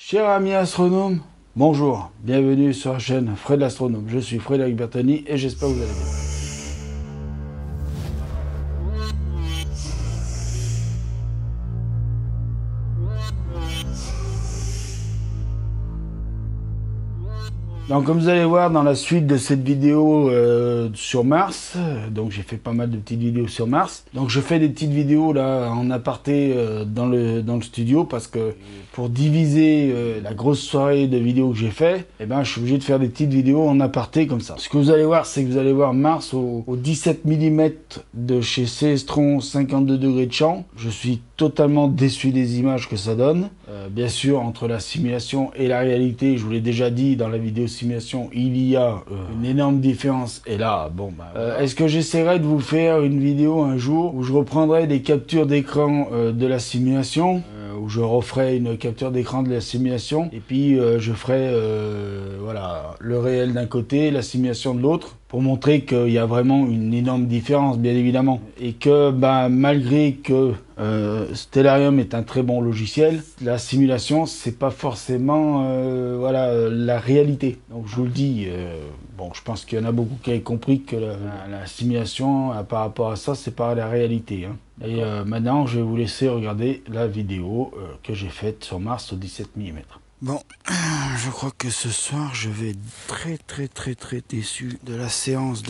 Chers amis astronomes, bonjour, bienvenue sur la chaîne Fred l'Astronome. Je suis Frédéric Bertani et j'espère que vous allez bien. Donc comme vous allez voir dans la suite de cette vidéo sur Mars, donc j'ai fait pas mal de petites vidéos sur Mars. Donc je fais des petites vidéos là en aparté dans le studio parce que pour diviser la grosse soirée de vidéos que j'ai fait, eh ben je suis obligé de faire des petites vidéos en aparté comme ça. Ce que vous allez voir, c'est que vous allez voir Mars au 17 mm de chez Cestron 52 degrés de champ. Je suis totalement déçu des images que ça donne. Bien sûr, entre la simulation et la réalité, je vous l'ai déjà dit dans la vidéo simulation, il y a une énorme différence. Et là, bon, voilà. Est-ce que j'essaierai de vous faire une vidéo un jour où je reprendrai des captures d'écran de la simulation, où je referai une capture d'écran de la simulation, et puis je ferai voilà, le réel d'un côté, la simulation de l'autre, pour montrer qu'il y a vraiment une énorme différence, bien évidemment. Et que malgré que Stellarium est un très bon logiciel, la simulation, c'est pas forcément voilà, la réalité. Donc je vous le dis, bon, je pense qu'il y en a beaucoup qui avaient compris que la simulation, par rapport à ça, c'est pas la réalité. Hein. Et maintenant, je vais vous laisser regarder la vidéo que j'ai faite sur Mars au 17 mm. Bon, je crois que ce soir, je vais être très déçu de la séance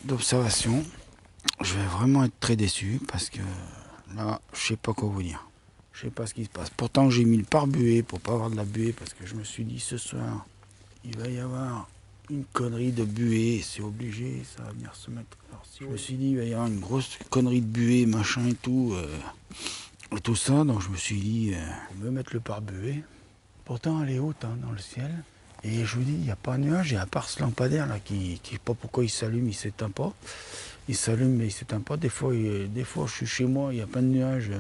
d'observation. Je vais vraiment être très déçu parce que là, je sais pas quoi vous dire. Je sais pas ce qui se passe. Pourtant, j'ai mis le pare-buée pour pas avoir de la buée parce que je me suis dit ce soir, il va y avoir une connerie de buée, c'est obligé, ça va venir se mettre. Alors, si je me suis dit, il va y avoir une grosse connerie de buée, machin et tout ça, donc je me suis dit, je vais me mettre le pare-buée. Pourtant, elle est haute hein, dans le ciel. Et je vous dis, il n'y a pas de nuage, et à part ce lampadaire là qui ne sais pas pourquoi il s'allume, il ne s'éteint pas. Il s'allume mais il ne s'éteint pas. Des fois, je suis chez moi, il n'y a pas de nuage.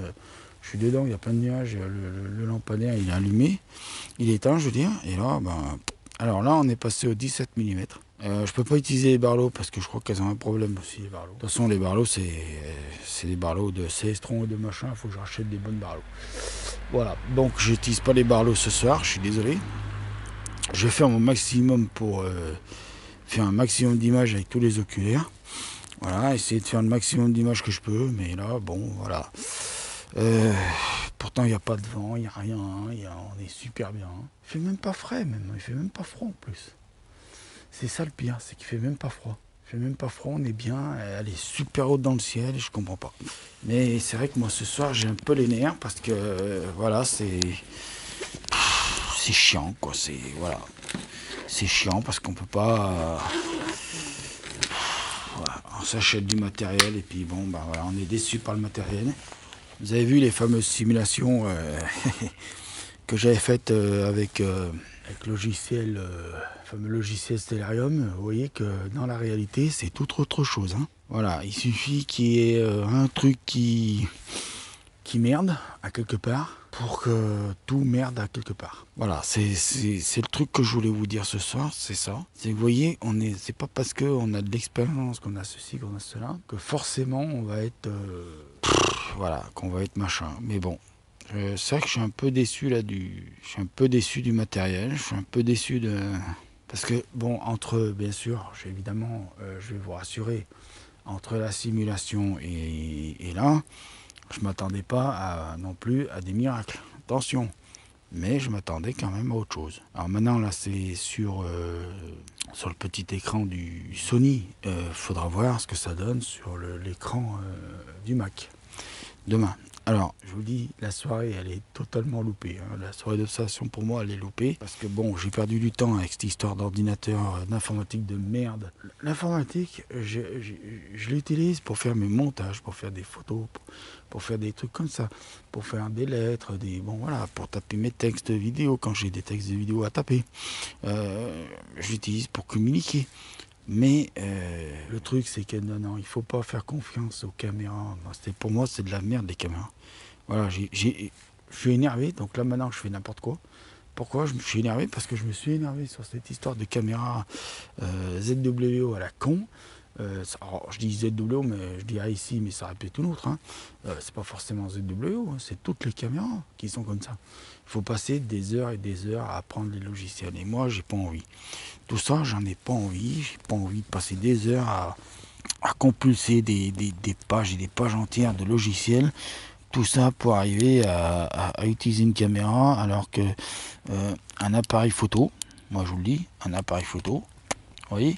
Je suis dedans, il n'y a pas de nuage. Le lampadaire, il est allumé. Il est éteint, je veux dire. Et là, alors là, on est passé au 17 mm. Je peux pas utiliser les barlots parce que je crois qu'elles ont un problème aussi, les barlots. De toute façon, les barlots, c'est des barlots de Cestron et de machin. Il faut que je rachète des bonnes barlots. Voilà, donc je n'utilise pas les barlots ce soir, je suis désolé. Je vais faire mon maximum pour faire un maximum d'images avec tous les oculaires. Voilà, essayer de faire le maximum d'images que je peux, mais là, bon, voilà. Pourtant, il n'y a pas de vent, il n'y a rien, hein, on est super bien. Hein. Il fait même pas frais, même, il fait même pas froid en plus. C'est ça le pire, c'est qu'il fait même pas froid. Il fait même pas froid, on est bien, elle est super haute dans le ciel, et je comprends pas. Mais c'est vrai que moi ce soir j'ai un peu les nerfs parce que voilà, c'est chiant quoi, voilà. C'est chiant parce qu'on peut pas voilà, on s'achète du matériel et puis bon voilà, on est déçu par le matériel. Vous avez vu les fameuses simulations que j'avais faites avec logiciel, le fameux logiciel Stellarium. Vous voyez que dans la réalité, c'est tout autre chose. Hein. Voilà, il suffit qu'il y ait un truc qui merde à quelque part pour que tout merde à quelque part. Voilà, c'est le truc que je voulais vous dire ce soir, c'est ça. C'est que vous voyez, c'est pas parce qu'on a de l'expérience, qu'on a ceci, qu'on a cela, que forcément on va être voilà, qu'on va être machin. Mais bon, c'est vrai que je suis un peu déçu là je suis un peu déçu du matériel, je suis un peu déçu de parce que bon, bien sûr, évidemment, je vais vous rassurer, entre la simulation et là, je m'attendais pas non plus à des miracles. Attention, mais je m'attendais quand même à autre chose. Alors maintenant là, c'est sur le petit écran du Sony. Faudra voir ce que ça donne sur l'écran du Mac demain. Alors, je vous dis, la soirée, elle est totalement loupée. Hein. La soirée d'observation, pour moi, elle est loupée. Parce que, bon, j'ai perdu du temps avec cette histoire d'ordinateur, d'informatique de merde. L'informatique, je l'utilise pour faire mes montages, pour faire des photos, pour faire des trucs comme ça. Pour faire des lettres, bon, voilà, pour taper mes textes vidéo, quand j'ai des textes de vidéo à taper. Je l'utilise pour communiquer. Mais le truc, c'est que non, il faut pas faire confiance aux caméras. Pour moi, c'est de la merde, les caméras. Voilà, je suis énervé, donc là maintenant je fais n'importe quoi. Pourquoi je me suis énervé? Parce que je me suis énervé sur cette histoire de caméra ZWO à la con. Alors, je dis ZWO, mais je dirais ici, mais ça aurait pu être une autre. Hein. C'est pas forcément ZWO, hein, c'est toutes les caméras qui sont comme ça. Il faut passer des heures et des heures à apprendre les logiciels. Et moi, j'ai pas envie. Tout ça, j'en ai pas envie. J'ai pas envie de passer des heures à compulser des pages et des pages entières de logiciels. Tout ça pour arriver à utiliser une caméra alors que un appareil photo, moi je vous le dis, un appareil photo, vous voyez,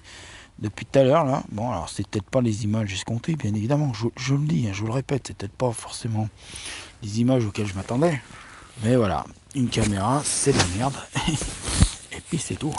depuis tout à l'heure là, bon alors c'est peut-être pas les images escomptées bien évidemment, je le dis, hein, je vous le répète, c'est peut-être pas forcément les images auxquelles je m'attendais, mais voilà, une caméra c'est de la merde, et puis c'est tout,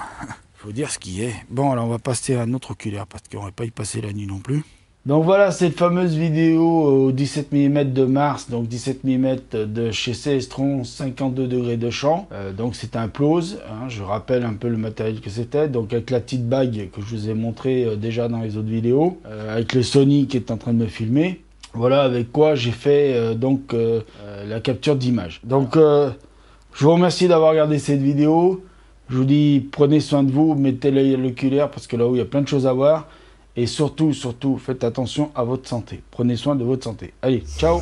faut dire ce qui est. Bon alors on va passer à un autre oculaire parce qu'on va pas y passer la nuit non plus. Donc voilà cette fameuse vidéo au 17 mm de Mars, donc 17 mm de chez Celestron, 52 degrés de champ. Donc c'est un close, hein, je rappelle un peu le matériel que c'était, donc avec la petite bague que je vous ai montré déjà dans les autres vidéos, avec le Sony qui est en train de me filmer. Voilà avec quoi j'ai fait la capture d'image. Donc je vous remercie d'avoir regardé cette vidéo. Je vous dis prenez soin de vous, mettez l'œil à l'oculaire parce que là-haut il y a plein de choses à voir. Et surtout, faites attention à votre santé. Prenez soin de votre santé. Allez, ciao!